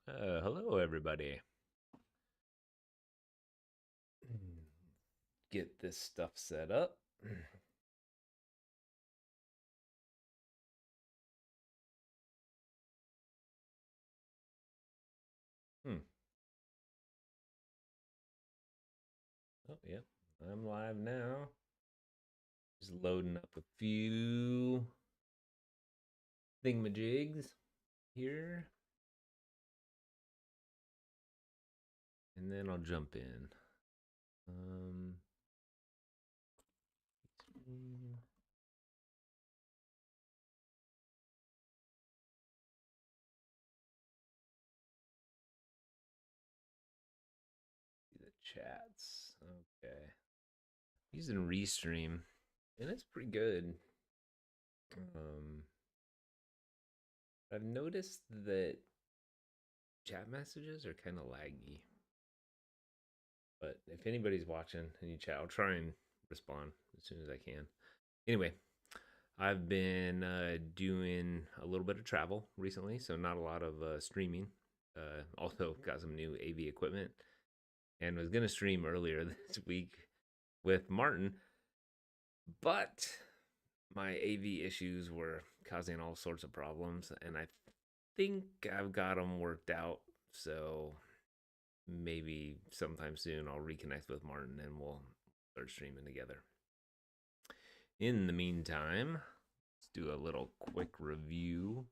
Hello, everybody. Get this stuff set up. Hmm. Oh, yep. I'm live now. Just loading up a few thingamajigs here, and then I'll jump in. Um, see the chats. Okay. Using Restream, and it's pretty good. Um, I've noticed that chat messages are kind of laggy. But if anybody's watching and you chat, I'll try and respond as soon as I can. Anyway, I've been doing a little bit of travel recently, so not a lot of streaming. Also, got some new AV equipment and was going to stream earlier this week with Martin, but my AV issues were causing all sorts of problems, and I think I've got them worked out. So maybe sometime soon I'll reconnect with Martin and we'll start streaming together. In the meantime, let's do a little quick review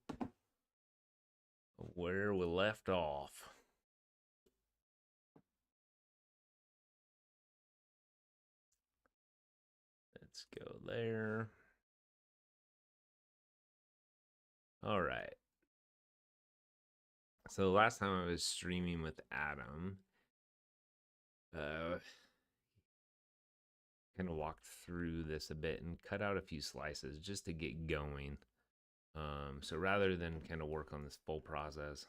of where we left off. Let's go there. All right. So the last time I was streaming with Adam, uh, kind of walked through this a bit and cut out a few slices just to get going. So rather than kind of work on this full process,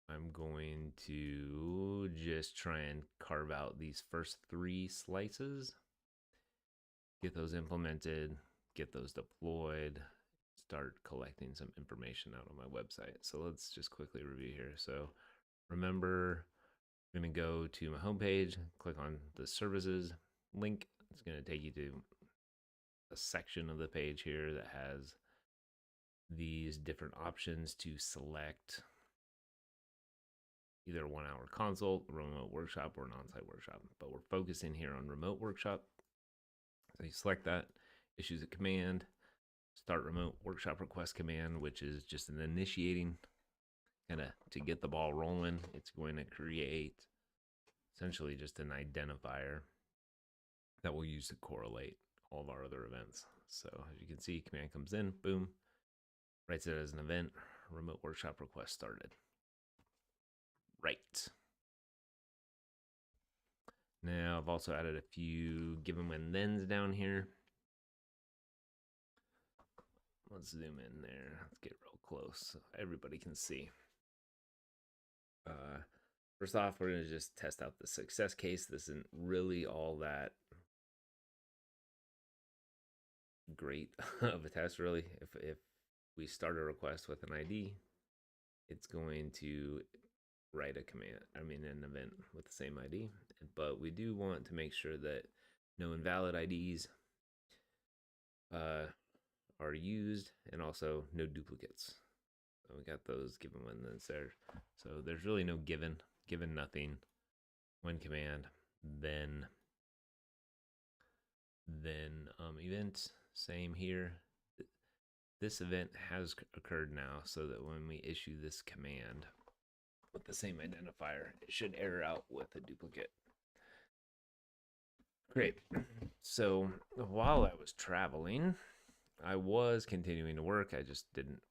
I'm going to just try and carve out these first 3 slices, get those implemented, get those deployed, start collecting some information out on my website. So let's just quickly review here. So remember, I'm going to go to my homepage, click on the services link. It's going to take you to a section of the page here that has these different options to select either a 1 hour consult, a remote workshop, or an on site workshop. But we're focusing here on remote workshop. So you select that, issues a command, start remote workshop request command, which is just an initiating kind of to get the ball rolling. It's going to create essentially just an identifier that we'll use to correlate all of our other events. So as you can see, command comes in, boom, writes it as an event, remote workshop request started. Right. Now I've also added a few given when thens down here. Let's zoom in there. Let's get real close so everybody can see. First off, we're going to just test out the success case. This isn't really all that great of a test, really. If we start a request with an ID, it's going to write a command, an event with the same ID. But we do want to make sure that no invalid IDs are used and also no duplicates. So we got those given when that's there. So there's really no given nothing, when command, then event, same here. This event has occurred now, so that when we issue this command with the same identifier, it should error out with a duplicate. Great. So while I was traveling, I was continuing to work. I just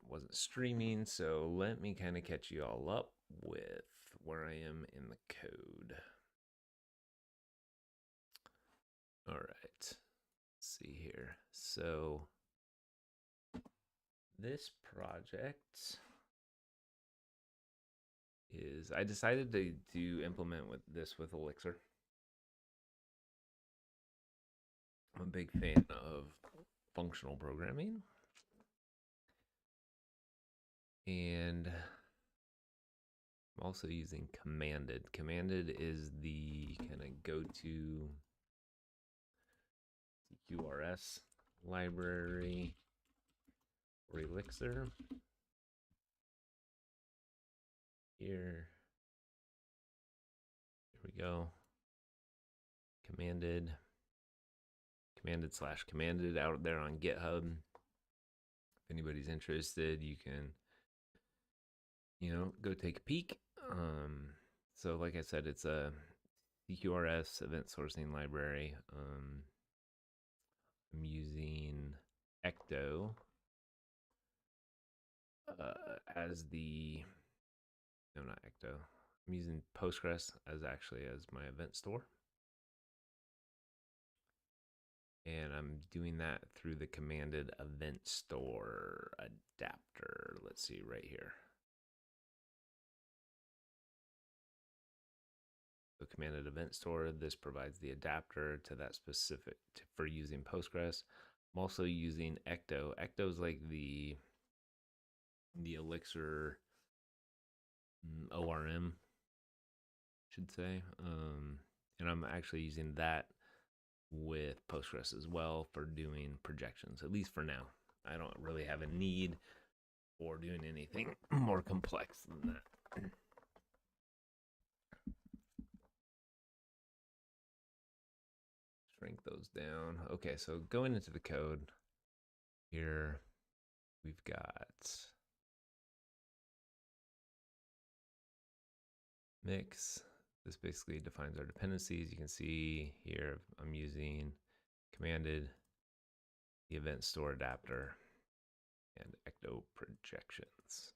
wasn't streaming. So let me kind of catch you all up with where I am in the code. All right. Let's see here. So this project is, I decided to implement with Elixir. I'm a big fan of functional programming. And I'm also using Commanded. Commanded is the kind of go-to QRS library for Elixir. Here we go. Commanded slash commanded out there on GitHub. If anybody's interested, you can, go take a peek. So like I said, it's a CQRS event sourcing library. I'm using Ecto as the, no, not Ecto. I'm using Postgres as my event store. And I'm doing that through the commanded event store adapter. Let's see right here. The commanded event store, this provides the adapter to that specific for using Postgres. I'm also using Ecto. Ecto is like the Elixir ORM, should say. And I'm actually using that with Postgres as well for doing projections, at least for now. I don't really have a need for doing anything more complex than that. Shrink those down. Okay, so going into the code here, we've got mix. This basically defines our dependencies. You can see here I'm using commanded, the event store adapter, and Ecto projections.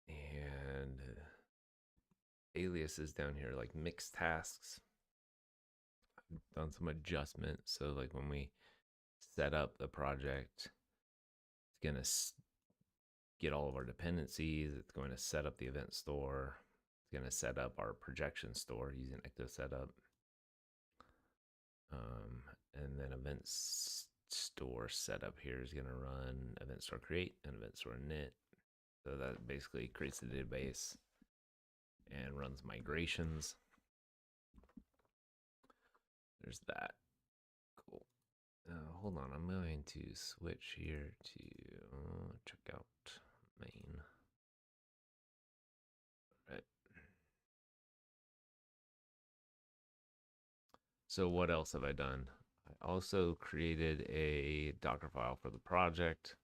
And aliases down here, like mix tasks. I've done some adjustments. So like when we set up the project, it's going to get all of our dependencies. It's going to set up the event store. It's going to set up our projection store using Ecto setup. And then event store setup here is going to run event store create and event store init. So that basically creates the database and runs migrations. There's that. Cool. Hold on, I'm going to switch here to check out main. All right. So what else have I done? I also created a Docker file for the project.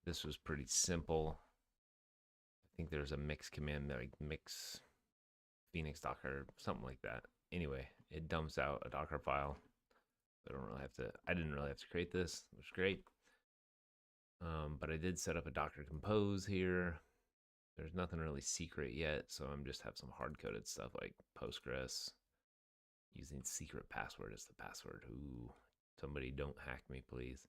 This was pretty simple. I think there's a mix command, like mix Phoenix Docker, something like that. Anyway, it dumps out a Docker file. I didn't really have to create this, which is great. But I did set up a Docker Compose here. There's nothing really secret yet, so I'm just have some hard-coded stuff like Postgres, using secret password as the password. Ooh, somebody don't hack me, please.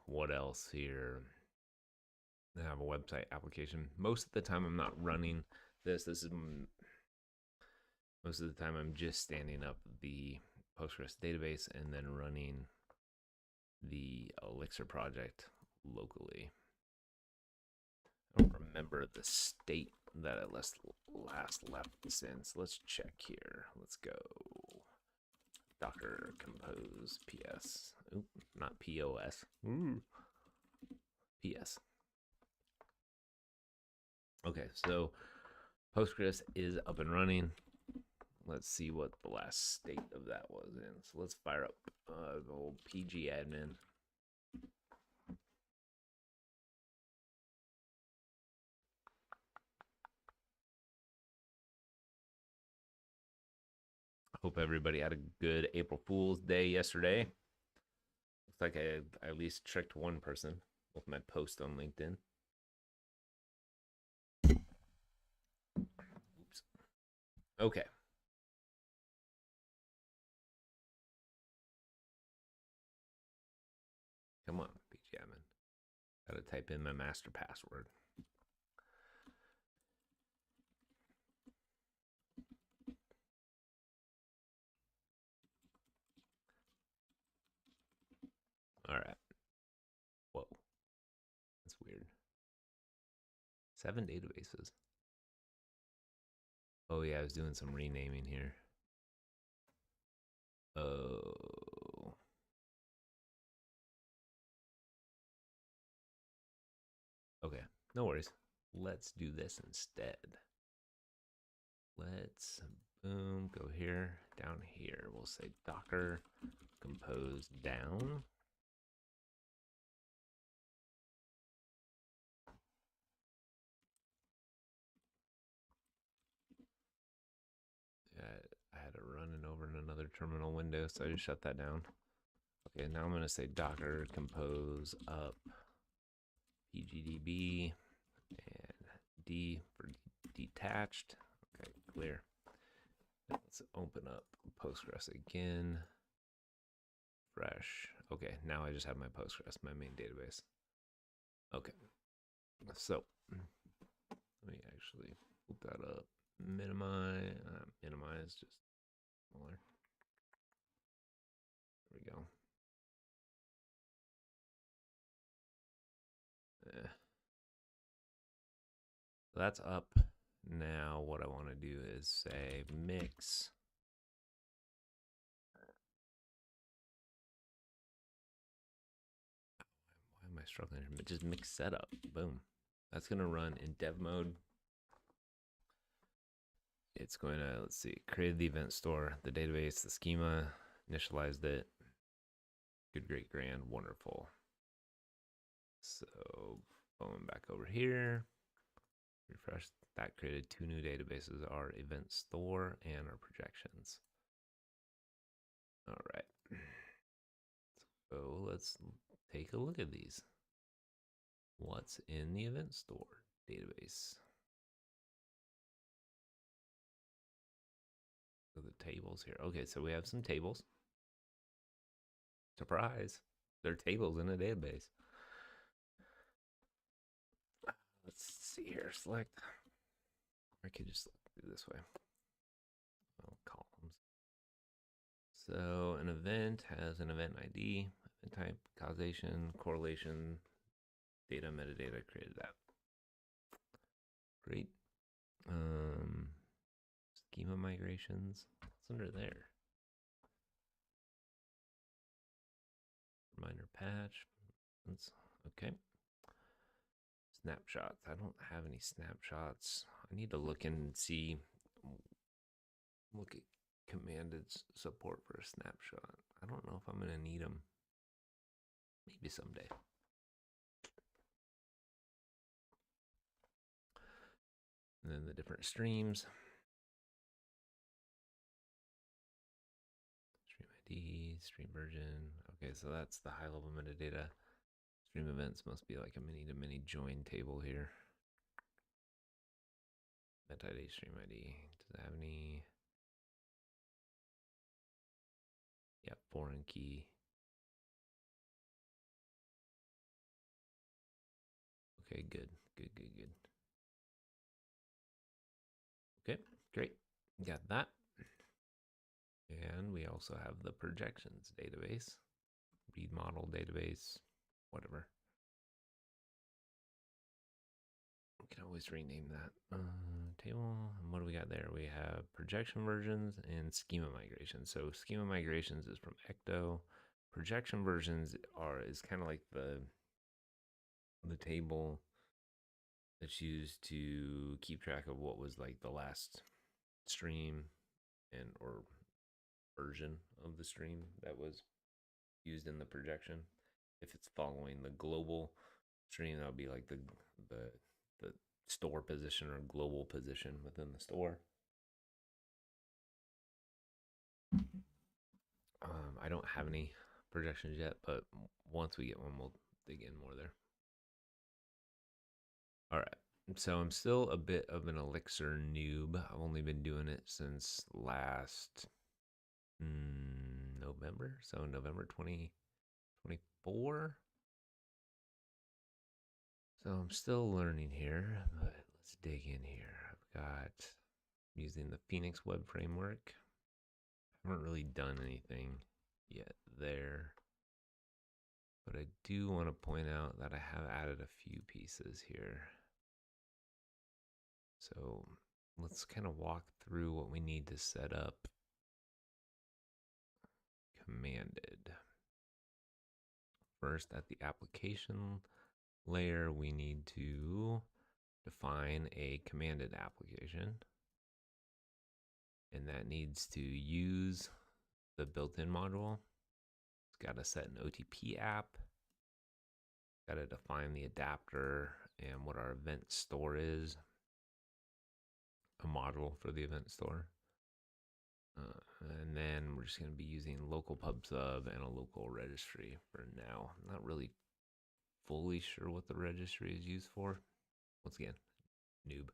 What else here? I have a website application. Most of the time I'm not running this. This is most of the time I'm just standing up the Postgres database and then running the Elixir project locally. I don't remember the state that it last left this in. So let's check here. Let's go. Docker compose ps. Oop, not POS. Ooh. PS. Okay, so Postgres is up and running. Let's see what the last state of that was in. So let's fire up the old PG admin. Hope everybody had a good April Fool's Day yesterday. Looks like I at least tricked one person with my post on LinkedIn. Oops. Okay. Come on, PG admin. Gotta type in my master password. All right. Whoa. 7 databases. Oh yeah, I was doing some renaming here. Oh. Okay, no worries. Let's do this instead. Let's boom, go here, down here. We'll say Docker compose down. I had it running over in another terminal window, so I just shut that down. Okay, now I'm going to say Docker compose up pgdb and D for detached. Okay, clear. Now let's open up Postgres again. Fresh. Okay, now I just have my Postgres, my main database. Okay, so let me actually oop that up. Minimize just smaller. There we go. So that's up. Now what I want to do is say mix. Why am I struggling here? Just mix setup. Boom. That's going to run in dev mode. It's going to, let's see, create the event store, the database, the schema, initialized it. Good, great, grand, wonderful. So going back over here, refresh. That created 2 new databases, our event store and our projections. All right. So let's take a look at these. What's in the event store database? So the tables here. Okay, so we have some tables. Surprise. They're tables in a database. Let's see here. Select. I could just do this way. Oh, columns. So an event has an event ID, event type, causation, correlation, data, metadata, created that. Great. Schema migrations. What's under there? Reminder patch. Okay. Snapshots. I don't have any snapshots. I need to look in and see. Look at commanded support for a snapshot. I don't know if I'm going to need them. Maybe someday. And then the different streams. Stream ID, stream version. Okay, so that's the high level metadata. Stream events must be like a many to many join table here. Metadata stream ID. Does it have any? Yeah, foreign key. Okay, good. Okay, great. Got that. And we also have the projections database, read model database, whatever. We can always rename that table. And what do we got there? We have projection versions and schema migrations. So schema migrations is from Ecto. Projection versions is kind of like the table that's used to keep track of what was like the last stream and or version of the stream that was used in the projection. If it's following the global stream, that would be like the store position or global position within the store. I don't have any projections yet, but once we get one, we'll dig in more there. All right. So I'm still a bit of an Elixir noob. I've only been doing it since last November. So November 2024. So I'm still learning here, but let's dig in here. I've got using the Phoenix web framework. I haven't really done anything yet there, but I do want to point out that I have added a few pieces here. So let's kind of walk through what we need to set up commanded. First, at the application layer, we need to define a commanded application. And that needs to use the built-in module. It's got to set an OTP app. Got to define the adapter and what our event store is. A module for the event store. And then we're just going to be using local pub sub and a local registry for now. I'm not really fully sure what the registry is used for. Once again, noob.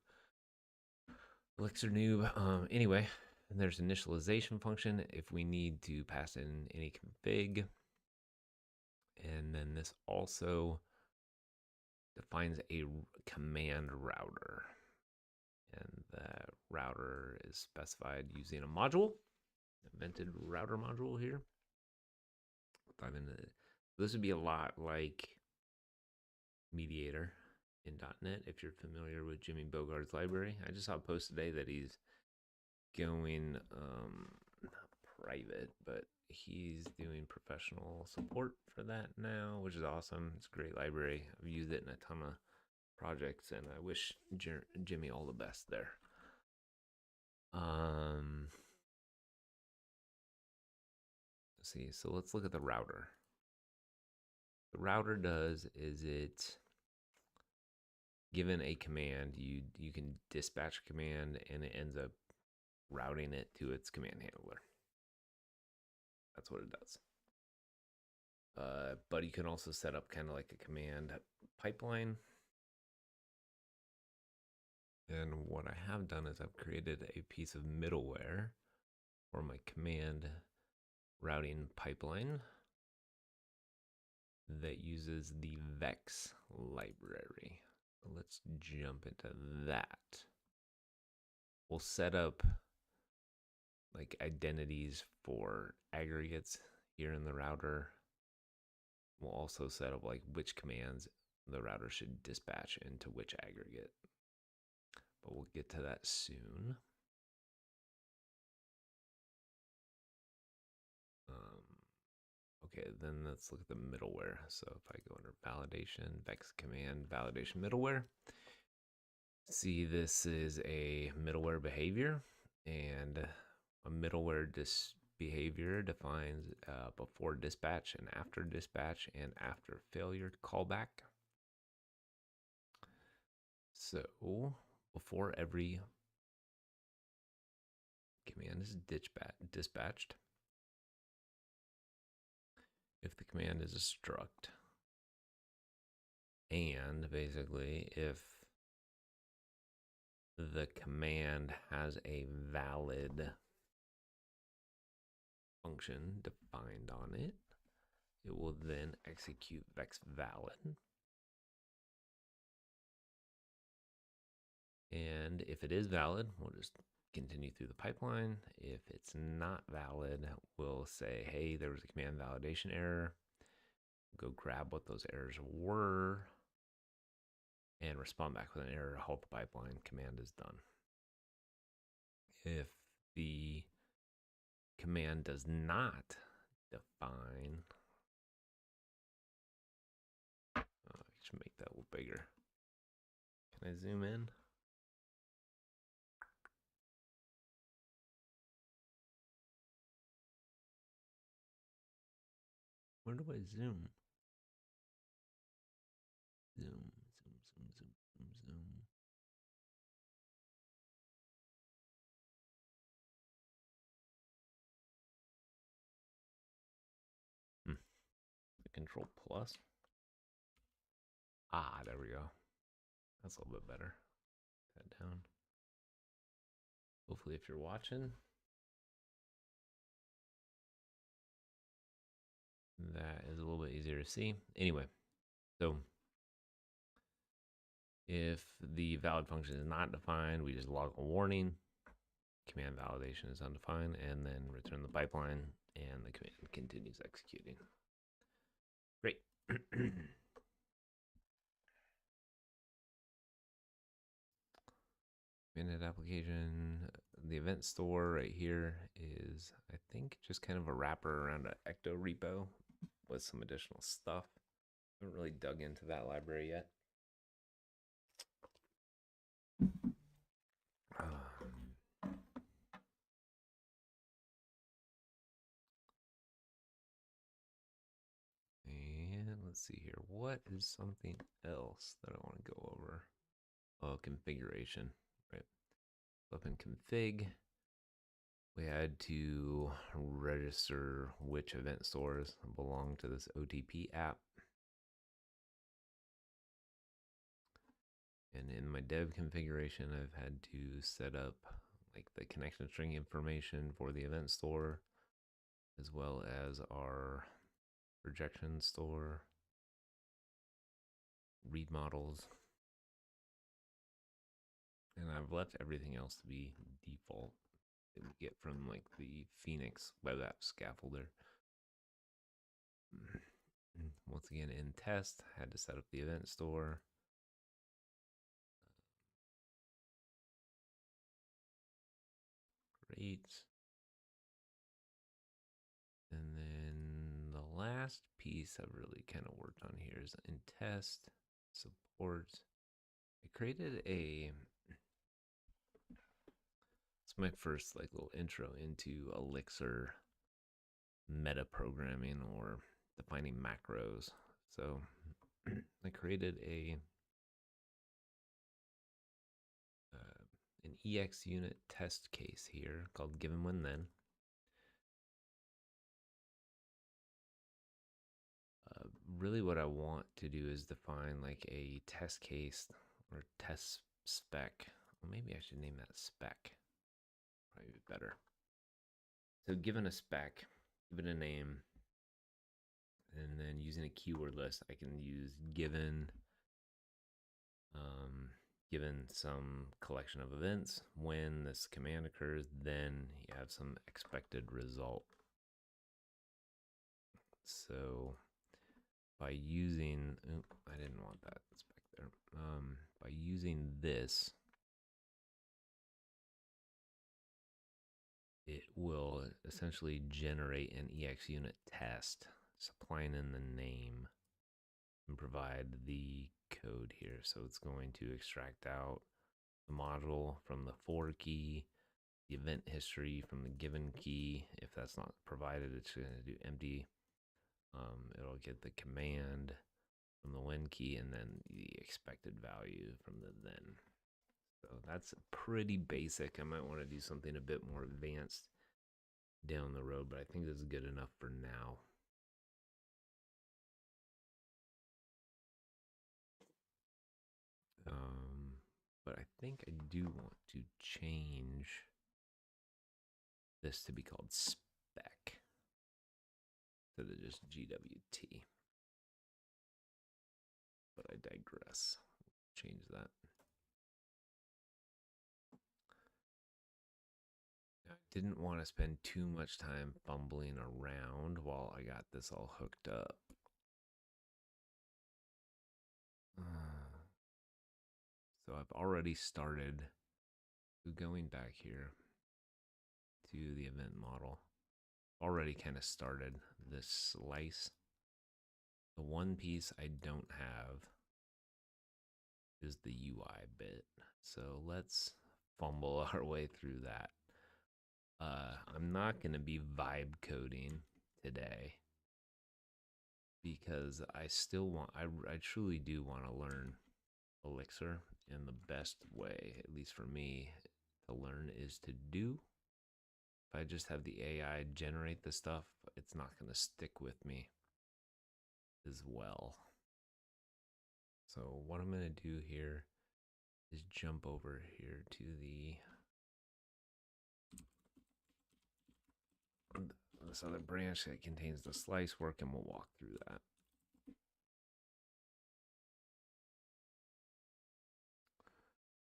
Elixir noob. Anyway, there's initialization function if we need to pass in any config. And then this also defines a command router. And that router is specified using a module, Evntd router module here. Dive into it. This would be a lot like Mediator in .NET if you're familiar with Jimmy Bogart's library. I just saw a post today that he's going not private, but he's doing professional support for that now, which is awesome. It's a great library. I've used it in a ton of projects, and I wish Jimmy all the best there. Let's see. So let's look at the router. The router does is it, given a command, you can dispatch a command and it ends up routing it to its command handler. That's what it does. But you can also set up kind of like a command pipeline. And what I have done is I've created a piece of middleware for my command routing pipeline that uses the Vex library. Let's jump into that. We'll set up like identities for aggregates here in the router. We'll also set up like which commands the router should dispatch into which aggregate. But we'll get to that soon. Okay, then let's look at the middleware. So if I go under validation, Vex command, validation middleware. See, this is a middleware behavior, and a middleware behavior defines before dispatch and after failure callback. So before every command is dispatched, if the command is a struct, and basically if the command has a valid function defined on it, it will then execute vex valid. And if it is valid, we'll just continue through the pipeline. If it's not valid, we'll say, hey, there was a command validation error. Go grab what those errors were and respond back with an error to halt the pipeline. Command is done. If the command does not define, I should make that a little bigger. Can I zoom in? Where do I zoom? Zoom. Control plus. Ah, there we go. That's a little bit better. That down. Hopefully, if you're watching, that is a little bit easier to see. Anyway, so if the valid function is not defined, we just log a warning. Command validation is undefined, and then return the pipeline, and the command continues executing. Great. Minute application. The event store right here is, I think, just kind of a wrapper around an ecto repo with some additional stuff. I haven't really dug into that library yet. And let's see here. What is something else that I want to go over? Oh, configuration, right? Up in config, we had to register which event stores belong to this OTP app. And in my dev configuration, I've had to set up like the connection string information for the event store, as well as our projection store, read models. And I've left everything else to be default that we get from like the Phoenix web app scaffolder. Once again, in test, had to set up the event store. Great. And then the last piece I've really kind of worked on here is in test support. I created it's my first like little intro into Elixir meta programming or defining macros. So I created an EX unit test case here called given when then. Really what I want to do is define like a test case or test spec. Well, maybe I should name that spec. Probably better. So given a spec, give it a name, and then using a keyword list, I can use given some collection of events. When this command occurs, then you have some expected result. So by using, I didn't want that spec there. By using this, it will essentially generate an EX unit test, supplying in the name and provide the code here. So it's going to extract out the module from the for key, the event history from the given key. If that's not provided, it's going to do empty. It'll get the command from the when key and then the expected value from the then. So that's pretty basic. I might want to do something a bit more advanced down the road, but I think this is good enough for now. But I think I do want to change this to be called spec instead of just GWT. But I digress. Change that. I didn't want to spend too much time fumbling around while I got this all hooked up. So I've already started going back here to the event model. Already kind of started this slice. The one piece I don't have is the UI bit. So let's fumble our way through that. I'm not going to be vibe coding today because I still want, I truly do want to learn Elixir, and the best way, at least for me, to learn is to do. If I just have the AI generate the stuff, it's not going to stick with me as well. So what I'm going to do here is jump over here to this other branch that contains the slice work, and we'll walk through that.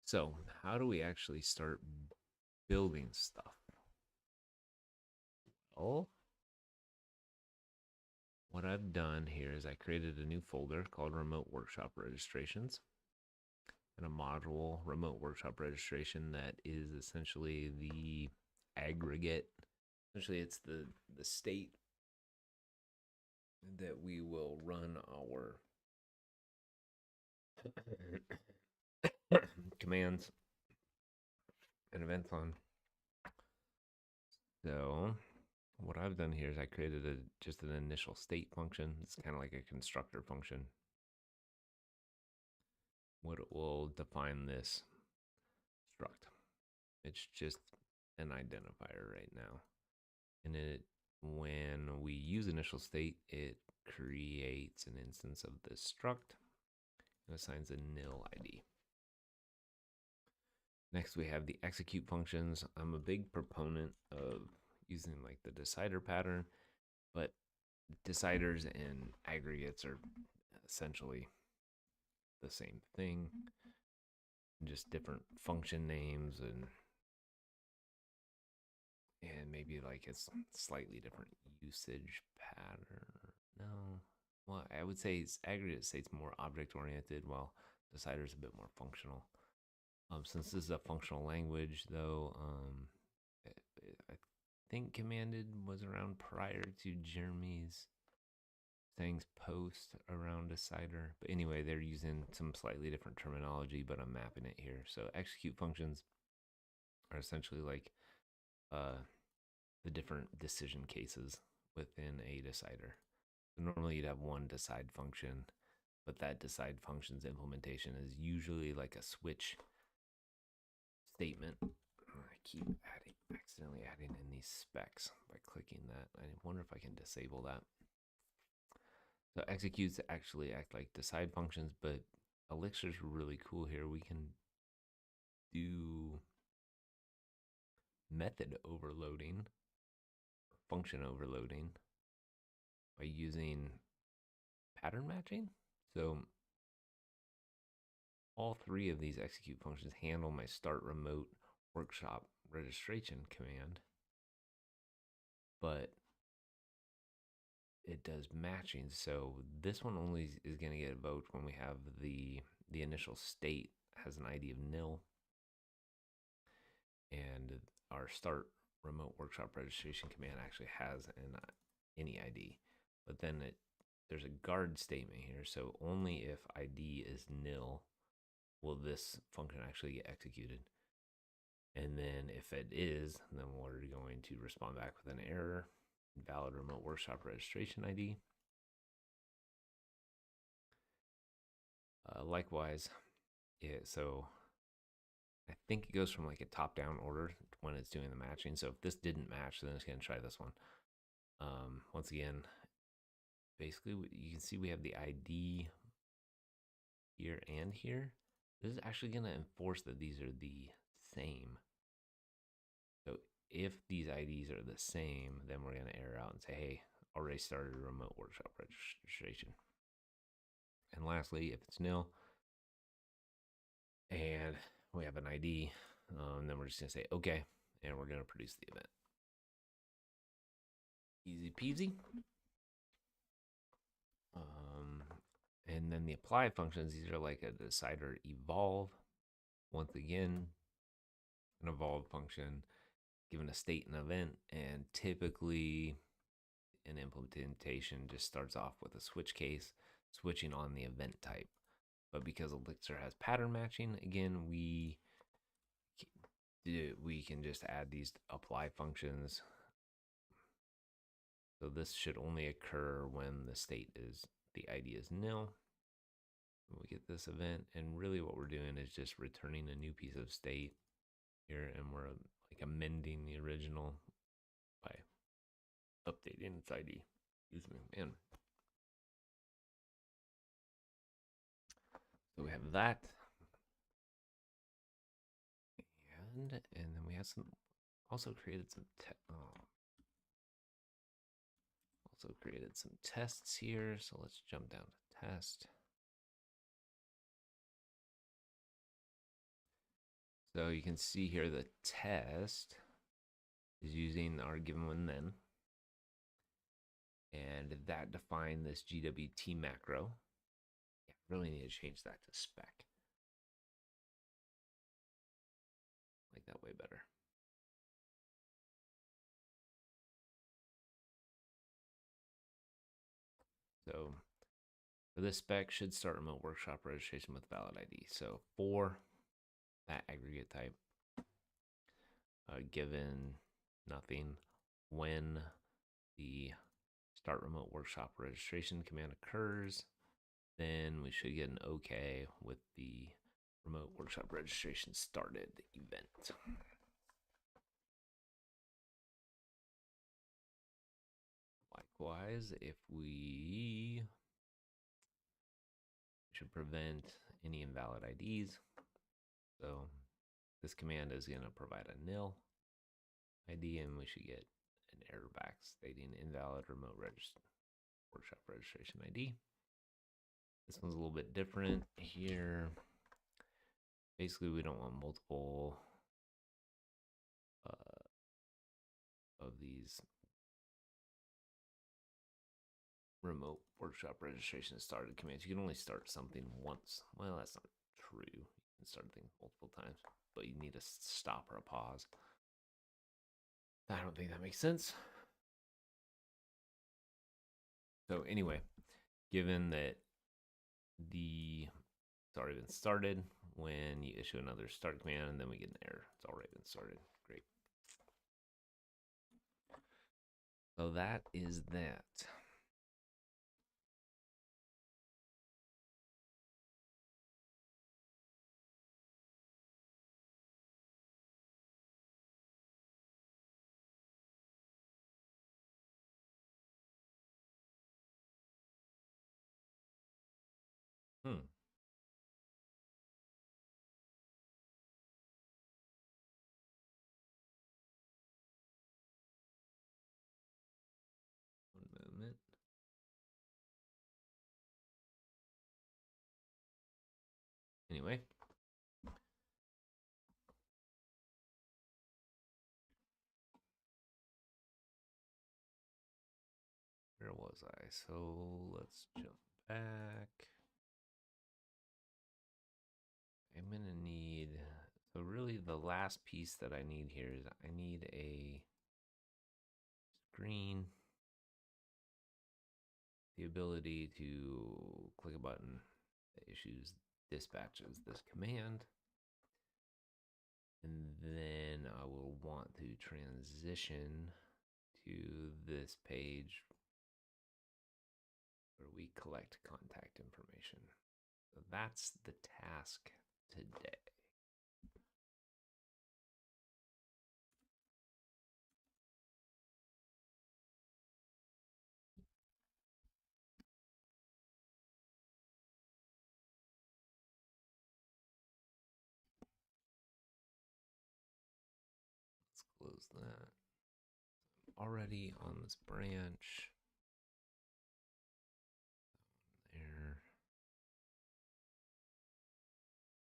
So how do we actually start building stuff? Well, what I've done here is I created a new folder called Remote Workshop Registrations. and a module remote workshop registration that is essentially the aggregate. Essentially, it's the state that we will run our commands and events on. So what I've done here is I created just an initial state function. It's kind of like a constructor function. What it will define this struct. It's just an identifier right now. And when we use initial state, it creates an instance of this struct and assigns a nil ID. Next, we have the execute functions. I'm a big proponent of using like the decider pattern, but deciders and aggregates are essentially the same thing, just different function names and maybe like it's slightly different usage pattern. No, well, I would say aggregate state's more object oriented, while decider's a bit more functional. Since this is a functional language, though, I think commanded was around prior to Jeremy's things post around decider. But anyway, they're using some slightly different terminology, but I'm mapping it here. So execute functions are essentially like the different decision cases within a decider. So normally you'd have one decide function, but that decide function's implementation is usually like a switch statement. I keep accidentally adding in these specs by clicking that. I wonder if I can disable that. So executes actually act like decide functions, but Elixir's really cool here. We can do method overloading, function overloading by using pattern matching. So all three of these execute functions handle my start remote workshop registration command, but it does matching. So this one only is going to get evoked when we have the initial state has an ID of nil, and our start remote workshop registration command actually has any ID. But then there's a guard statement here, so only if ID is nil will this function actually get executed. And then if it is, then we're going to respond back with an error, valid remote workshop registration ID. Likewise, so I think it goes from like a top-down order when it's doing the matching. So if this didn't match, then it's going to try this one. Once again, basically you can see we have the ID here and here. This is actually going to enforce that these are the same. So if these IDs are the same, then we're going to error out and say, hey, already started a remote workshop registration. And lastly, if it's nil and we have an ID, then we're just going to say, okay, and we're going to produce the event. Easy peasy. And then the apply functions, these are like a decider evolve. Once again, an evolve function given a state and event, and typically an implementation just starts off with a switch case, switching on the event type. But because Elixir has pattern matching, again, we can just add these apply functions. So this should only occur when the ID is nil. We get this event, and really what we're doing is just returning a new piece of state here, and we're like amending the original by updating its ID. Excuse me, man. So we have that, and then we have also created some tests here. So let's jump down to test. So you can see here the test is using our given when then, and that defined this GWT macro. Yeah, really need to change that to spec. like that way better. So for this spec, should start remote workshop registration with valid ID. So for that aggregate type, given nothing, when the start remote workshop registration command occurs, then we should get an OK with the remote workshop registration started event. Likewise, if we should prevent any invalid IDs, so this command is going to provide a nil ID, and we should get an error back stating invalid remote workshop registration ID. This one's a little bit different here. Basically, we don't want multiple of these remote workshop registration started commands. You can only start something once. Well, that's not true. You can start things multiple times, but you need a stop or a pause. I don't think that makes sense. So anyway, given that it's already been started, when you issue another start command and then we get an error, it's already been started. Great. So that is that. Hmm. One moment. Anyway. Where was I? So let's jump back. I'm going to need, so really the last piece that I need here is I need a screen, the ability to click a button that dispatches this command. And then I will want to transition to this page where we collect contact information. So that's the task today. Let's close that. Already on this branch. There.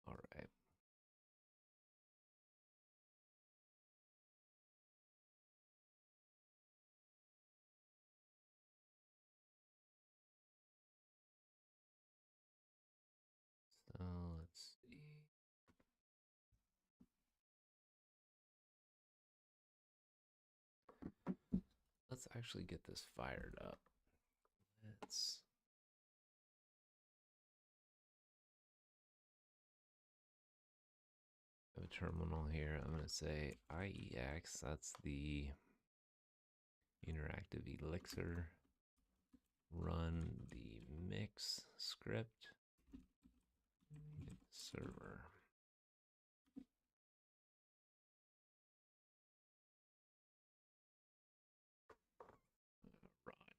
All right. So let's see. Let's actually get this fired up. Let's have a terminal here. I'm going to say IEX. That's the interactive elixir. Run the mix script. Server.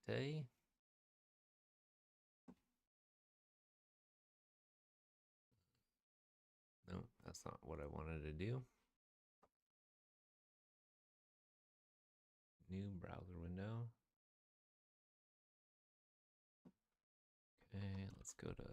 Rate. No, that's not what I wanted to do. New browser window. Okay, let's go to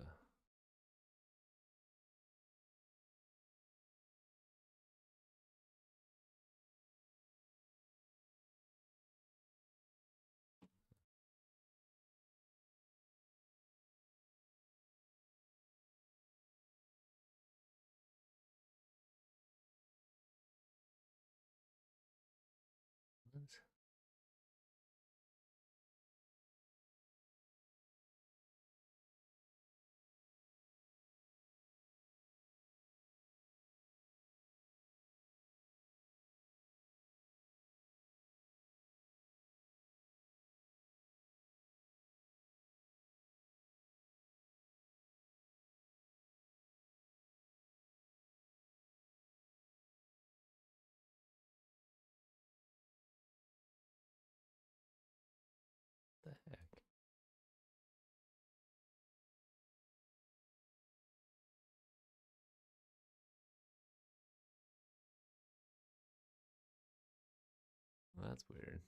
that's weird.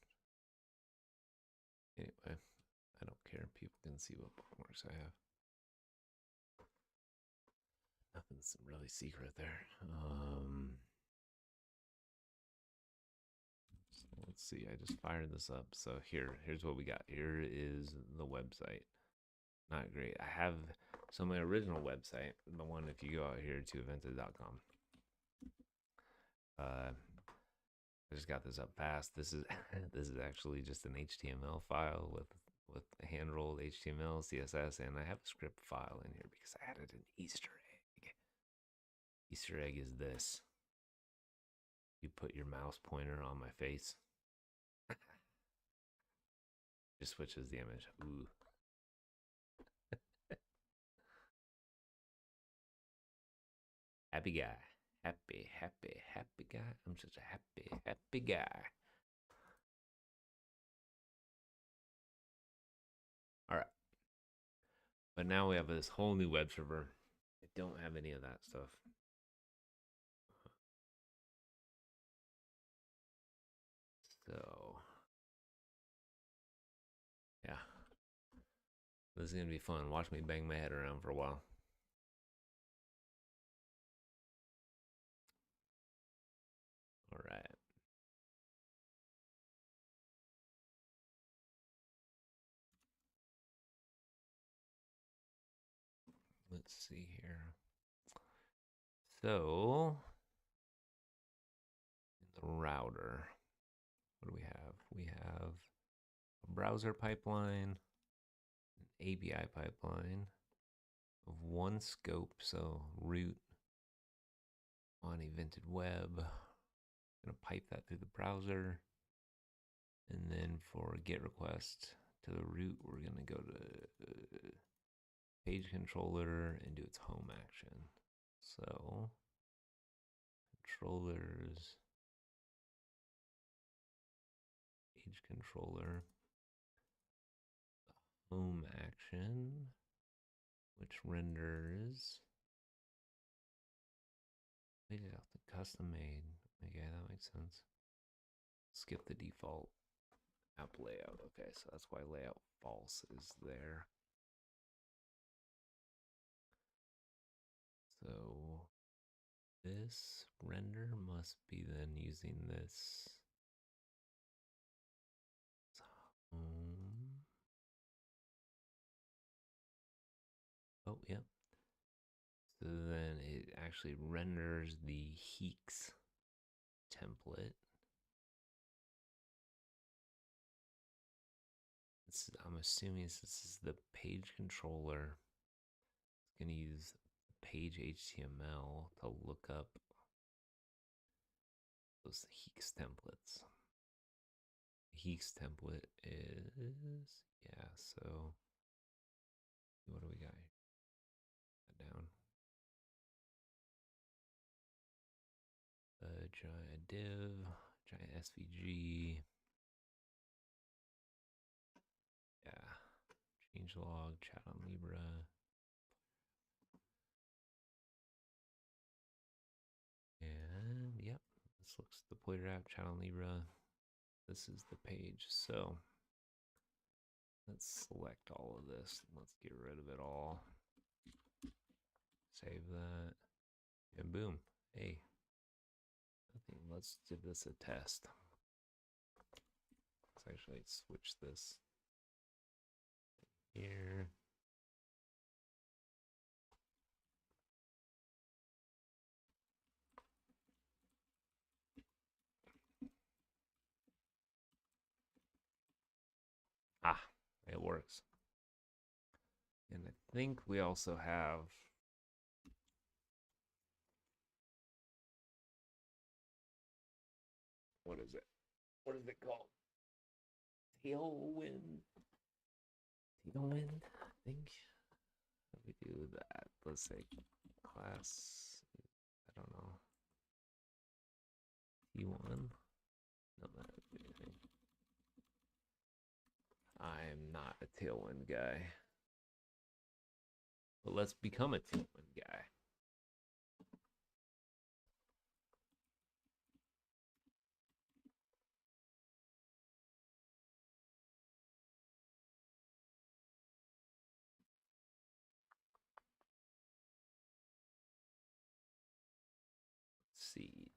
Anyway, I don't care. People can see what bookmarks I have. Nothing's really secret there. So let's see. I just fired this up. So here's what we got. Here is the website. Not great. I have my original website, the one if you go out here to evntd.com. I just got this up fast. This is this is actually just an HTML file with hand rolled HTML, CSS, and I have a script file in here because I added an Easter egg. Easter egg is this: you put your mouse pointer on my face, just switches the image. Ooh. Happy guy. Happy guy. I'm such a happy guy. All right. But now we have this whole new web server. I don't have any of that stuff. So, yeah. This is going to be fun. Watch me bang my head around for a while. All right. Let's see here. So, in the router, what do we have? We have a browser pipeline, an API pipeline of one scope, so root on Evntd web. I'm gonna pipe that through the browser, and then for GET request to the root, we're gonna go to page controller and do its home action. So controllers, page controller, home action, which renders. They did have to custom made. Okay, that makes sense. Skip the default app layout. Okay, so that's why layout false is there. So this render must be then using this home. Oh, yep. So then it actually renders the Heeks template. I'm assuming this is the page controller. It's going to use page HTML to look up those Heeks templates. The Heeks template is, yeah, so what do we got here? Down. Giant div, giant SVG. Yeah. Changelog, chat on Libra. And yep, this looks the pointer app, chat on Libra. This is the page. So let's select all of this. Let's get rid of it all. Save that. And boom. Hey. Nothing. Let's give this a test. Let's actually switch this here. Ah, it works. And I think we also have what is it? What is it called? Tailwind. Tailwind, I think. If we do that, let's say class, I don't know. T1. No, that would be anything. I'm not a Tailwind guy. But let's become a Tailwind guy.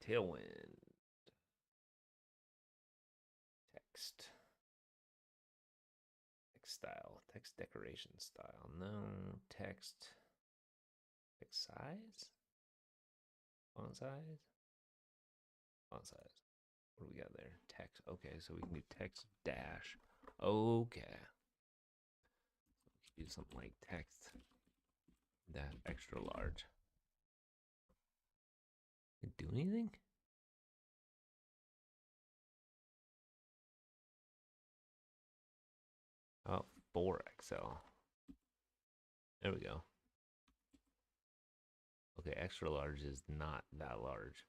Tailwind. Text. Text style. Text decoration style. No. Text. Text size? Font size? Font size. What do we got there? Text. Okay, so we can do text dash. Okay. Do something like text dash extra large. Did it do anything? Oh, 4XL. There we go. Okay, extra large is not that large.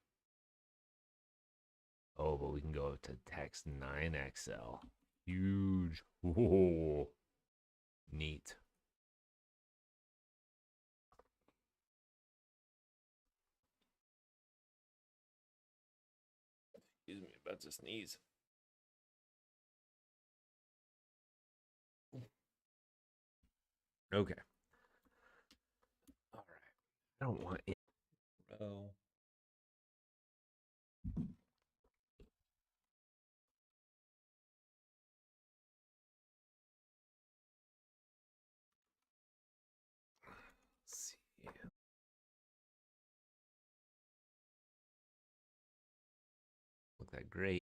Oh, but we can go up to text 9XL. Huge. Whoa. Neat. Excuse me, about to sneeze. Okay. All right. I don't want it. Row. Let's see. Look that great.